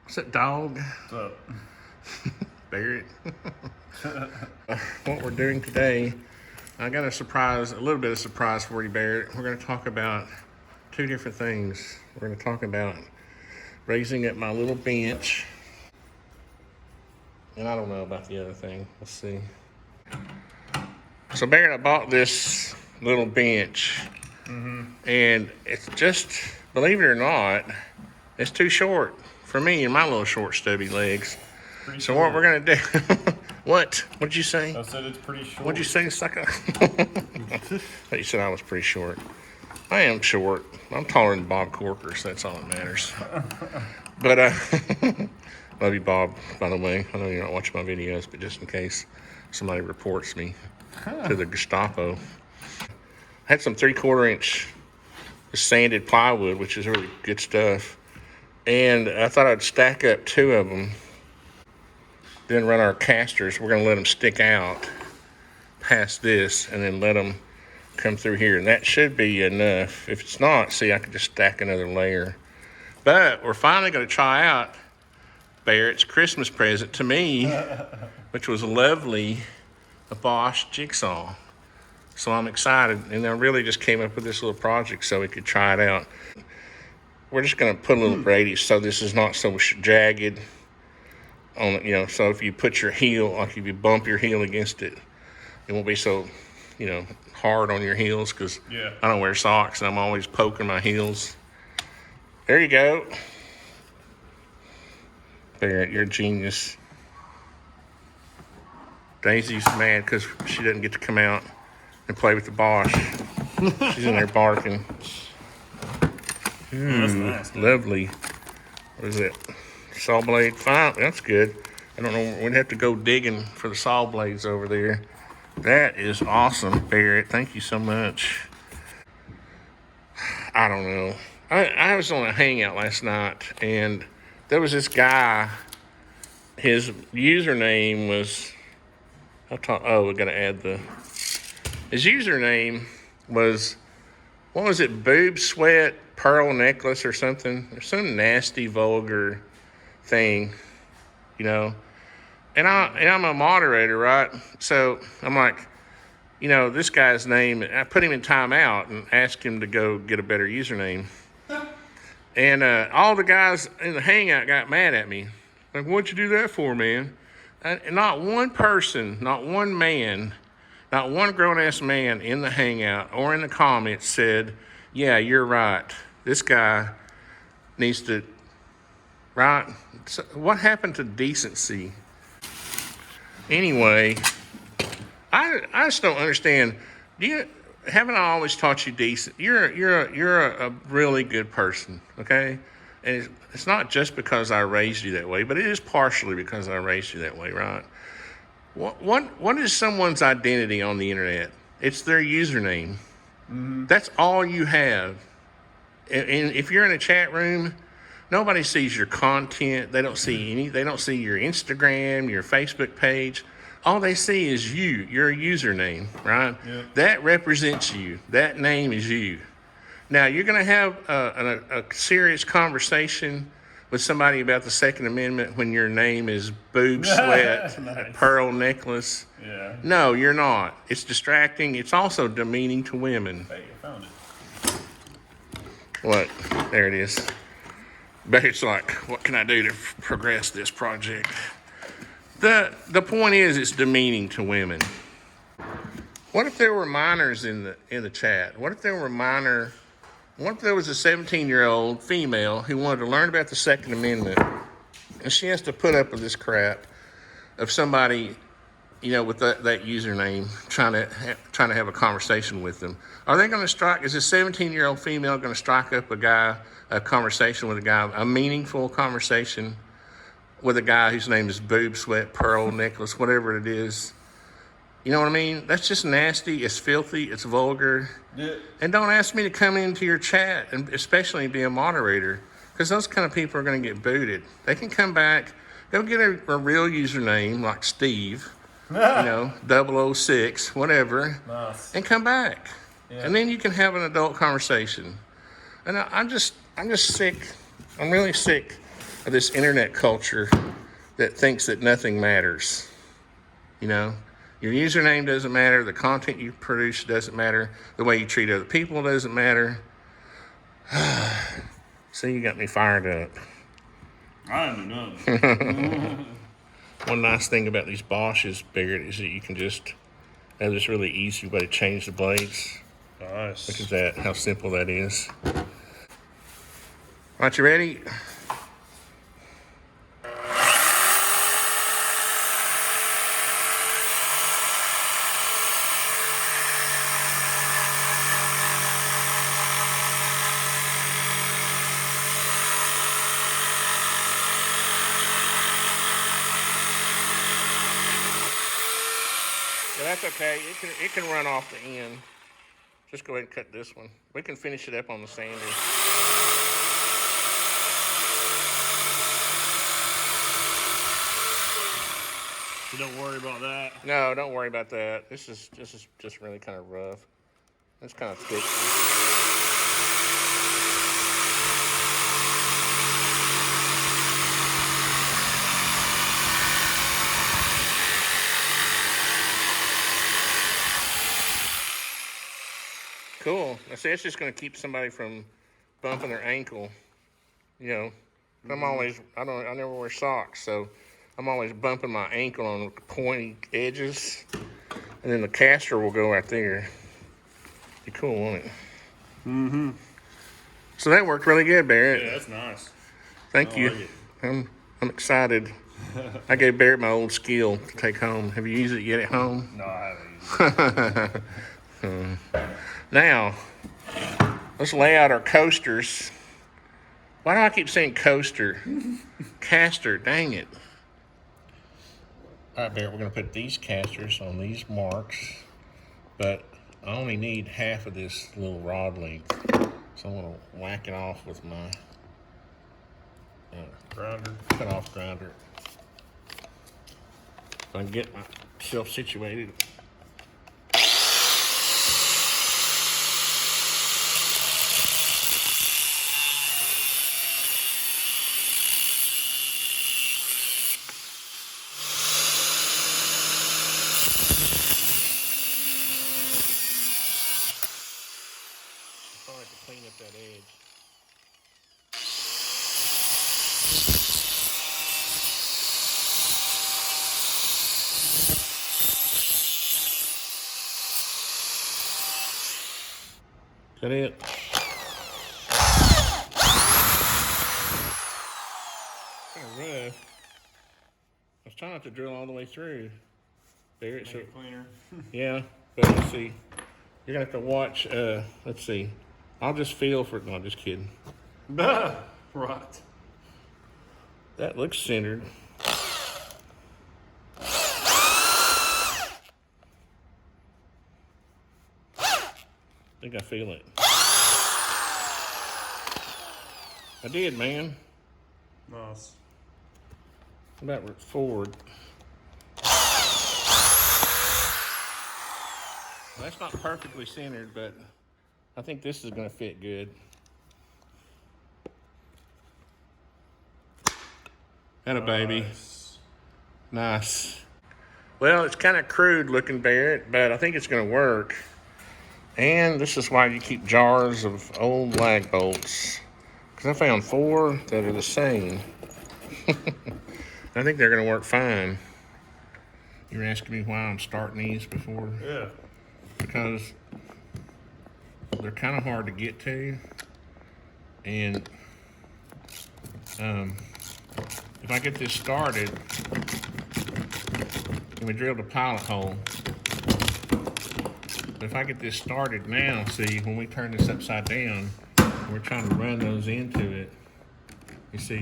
What's that, dog? What's up? Barrett. What we're doing today, I got a little bit of surprise for you, Barrett. We're going to talk about two different things. We're going to talk about raising up my little bench. And I don't know about the other thing. Let's see. So, Barrett, I bought this little bench. And it's just, believe it or not, it's too short for me and my little short stubby legs. So what we're gonna do? What'd you say? I said it's pretty short. What'd you say, sucker? Thought you said I was pretty short. I am short. I'm taller than Bob Corker, so that's all that matters. But love you, Bob. By the way, I know you're not watching my videos, but just in case somebody reports me to the Gestapo. I had some 3/4 inch sanded plywood, which is really good stuff. And I thought I'd stack up two of them, then run our casters. We're going to let them stick out past this and then let them come through here. And that should be enough. If it's not, see, I could just stack another layer. But we're finally going to try out Barrett's Christmas present to me, which was a lovely Bosch jigsaw. So I'm excited, and I really just came up with this little project so we could try it out. We're just going to put a little radius so this is not so jagged on, so if you put your heel, like if you bump your heel against it, it won't be so, hard on your heels, because I don't wear socks and I'm always poking my heels. There you go. Barrett, you're a genius. Daisy's mad because she doesn't get to come out and play with the Bosch. She's in there barking. That's nice. Lovely. What is it? Saw blade. Fine. That's good. I don't know. We'd have to go digging for the saw blades over there. That is awesome, Barrett. Thank you so much. I don't know. I was on a hangout last night, and there was this guy. His username was... we got to add the... His username was... What was it? Boob sweat pearl necklace or something? Or some nasty, vulgar thing, And I'm a moderator, right? So I'm like, this guy's name. I put him in timeout and asked him to go get a better username. And all the guys in the hangout got mad at me. Like, what'd you do that for, man? And not one person, not one man, not one grown-ass man in the hangout or in the comments said, yeah, you're right. This guy needs to, right? So what happened to decency? Anyway, I just don't understand. Haven't I always taught you decent? You're a really good person, okay? And it's not just because I raised you that way, but it is partially because I raised you that way, right? What is someone's identity on the internet? It's their username. Mm-hmm. That's all you have. And if you're in a chat room, nobody sees your content. They don't see They don't see your Instagram, your Facebook page. All they see is you, your username, right? Yep. That represents you. That name is you. Now, you're going to have a serious conversation with somebody about the Second Amendment when your name is boob sweat, nice. Pearl necklace. Yeah. No, you're not. It's distracting. It's also demeaning to women. Hey, I found it. What? There it is. But it's like, what can I do to progress this project? The point is, it's demeaning to women. What if there were minors in the chat? What if there was a 17-year-old female who wanted to learn about the Second Amendment, and she has to put up with this crap of somebody, with that username trying to have a conversation with them? Are they going to strike? Is a 17-year-old female going to strike up a conversation with a guy, a meaningful conversation with a guy whose name is boob sweat pearl necklace, whatever it is? You know what I mean? That's just nasty. It's filthy. It's vulgar. Yeah. And don't ask me to come into your chat, and especially be a moderator, because those kind of people are going to get booted. They can come back, go get a real username like Steve, 006, whatever, nice. And come back. Yeah. And then you can have an adult conversation. And I'm just sick. I'm really sick of this internet culture that thinks that nothing matters. You know, your username doesn't matter, the content you produce doesn't matter, the way you treat other people doesn't matter. See, you got me fired up. I don't know nothing. One nice thing about these Bosches, Barrett, is that you can just have this really easy way to change the blades. Nice. Look at that, how simple that is. All right, you ready? Yeah, that's okay. It can run off the end. Just go ahead and cut this one. We can finish it up on the sander. So don't worry about that. No, don't worry about that. This is just really kind of rough. It's kind of thick. Cool. Now see, it's just going to keep somebody from bumping their ankle. You know, I never wear socks, so I'm always bumping my ankle on the pointy edges, and then the caster will go right there. Be cool, won't it? Mm-hmm. So that worked really good, Barrett. Yeah, that's nice. Thank you. Like it. I'm excited. I gave Barrett my old skill to take home. Have you used it yet at home? No, I haven't used it. Now, let's lay out our coasters. Why do I keep saying coaster? Caster, dang it. All right, Barrett, we're going to put these casters on these marks, but I only need half of this little rod length. So I'm going to whack it off with my Grinder. cut off grinder. If I can get myself situated. Probably have to clean up that edge. Is that it? Kind of rough. I was trying not to drill all the way through. There, it's Make it cleaner. yeah, but let's see. You're gonna have to watch. Let's see. I'll just feel for. No, just kidding. Right. That looks centered. I think I feel it. I did, man. Nice. About forward. Well, that's not perfectly centered, but I think this is going to fit good. Atta baby. Nice. Well, it's kind of crude looking, Barrett, but I think it's going to work. And this is why you keep jars of old lag bolts. Because I found 4 that are the same. I think they're going to work fine. You were asking me why I'm starting these before? Yeah. Because they're kind of hard to get to. And if I get this started, and we drilled a pilot hole. But if I get this started now, see, when we turn this upside down, we're trying to run those into it. You see,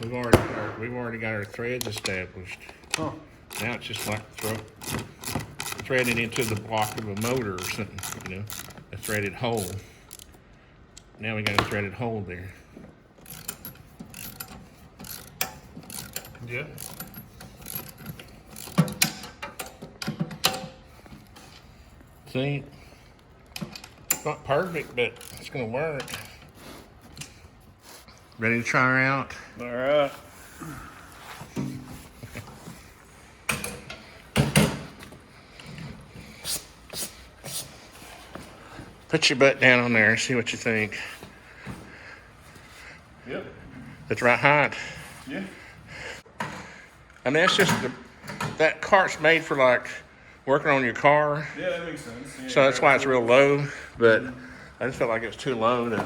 we've already got our threads established. Huh. Now it's just like threading into the block of a motor or something, you know, a threaded hole. Now we got a threaded hole there. Yeah. See, it's not perfect, but it's gonna work. Ready to try her out? All right. Put your butt down on there and see what you think. Yep. That's right height. Yeah. I mean, it's just that cart's made for like working on your car. Yeah, that makes sense. Yeah, So that's why it's real low, but I just felt like it was too low to.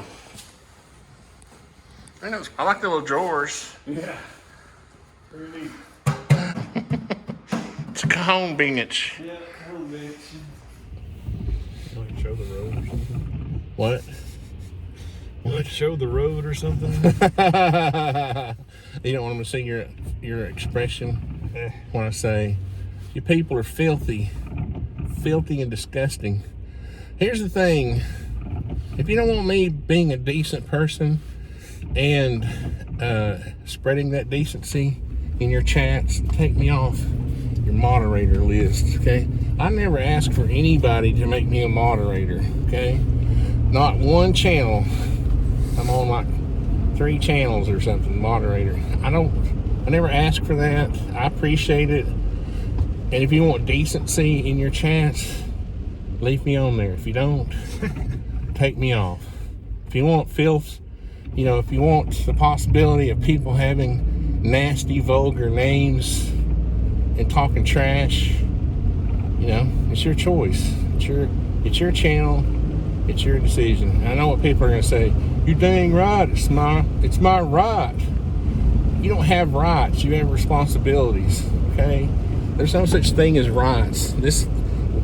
I like the little drawers. Yeah. Pretty neat. It's a convenience. Yeah, conviction. Like show the road or something. What? Like show the road or something. You don't want them to see your expression when I say, you people are filthy and disgusting. Here's the thing. If you don't want me being a decent person and spreading that decency in your chats, take me off your moderator list, okay? I never ask for anybody to make me a moderator, okay? Not one channel. I'm on like 3 channels or something, moderator. I never ask for that. I appreciate it. And if you want decency in your chats, leave me on there. If you don't, take me off. If you want filth, if you want the possibility of people having nasty, vulgar names and talking trash, it's your choice. It's your channel. It's your decision. I know what people are going to say. You're dang right. It's my right. You don't have rights. You have responsibilities. Okay? There's no such thing as rights.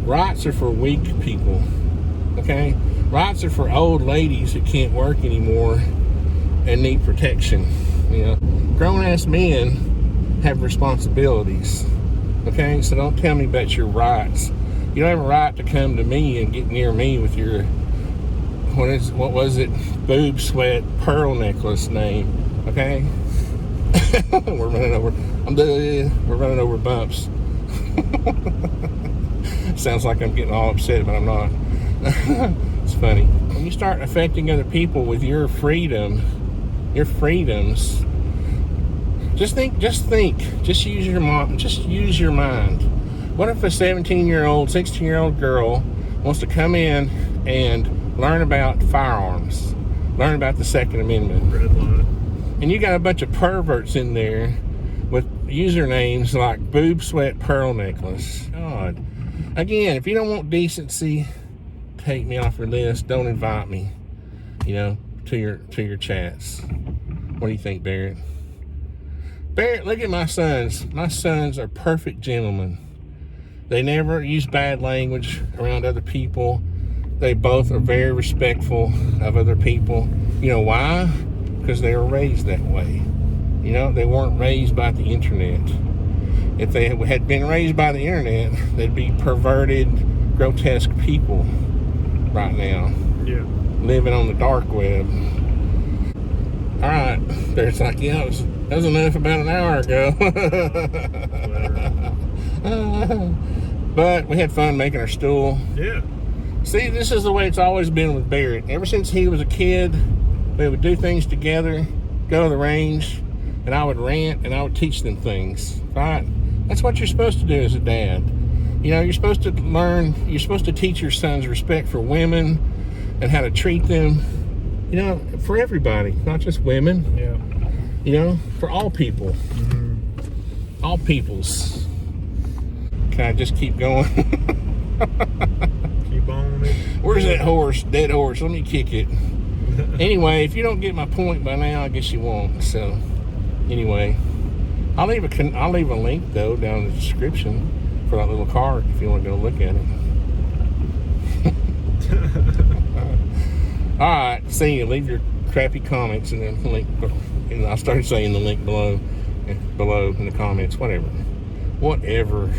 Rights are for weak people. Okay? Rights are for old ladies who can't work anymore and need protection. Grown-ass men have responsibilities. Okay? So don't tell me about your rights. You don't have a right to come to me and get near me with your, what was it, boob sweat pearl necklace name. Okay? We're running over bumps. Sounds like I'm getting all upset, but I'm not. It's funny. When you start affecting other people with your freedoms, just use your mind. What if a 17-year-old, 16-year-old girl wants to come in and learn about firearms, learn about the Second Amendment? Red line. And you got a bunch of perverts in there with usernames like boob sweat pearl necklace. God. Again, if you don't want decency, take me off your list. Don't invite me, to your chats. What do you think, Barrett? Barrett, look at my sons. My sons are perfect gentlemen. They never use bad language around other people. They both are very respectful of other people. You know why? Because they were raised that way. They weren't raised by the internet. If they had been raised by the internet, they'd be perverted, grotesque people right now. Yeah. Living on the dark web. All right. There's like, that was enough about an hour ago. But we had fun making our stool. Yeah. See, this is the way it's always been with Barrett. Ever since he was a kid, we would do things together, go to the range, and I would rant and I would teach them things, right? That's what you're supposed to do as a dad. You're supposed to teach your sons respect for women and how to treat them, for everybody, not just women. Yeah. For all people. Mm-hmm. All peoples. Can I just keep going? Keep on it. Where's that horse? Dead horse. Let me kick it. Anyway, if you don't get my point by now, I guess you won't. So, anyway, I'll leave a link though down in the description for that little card if you want to go look at it. All right, see you. Leave your crappy comments and then link. And I started saying the link below in the comments. Whatever.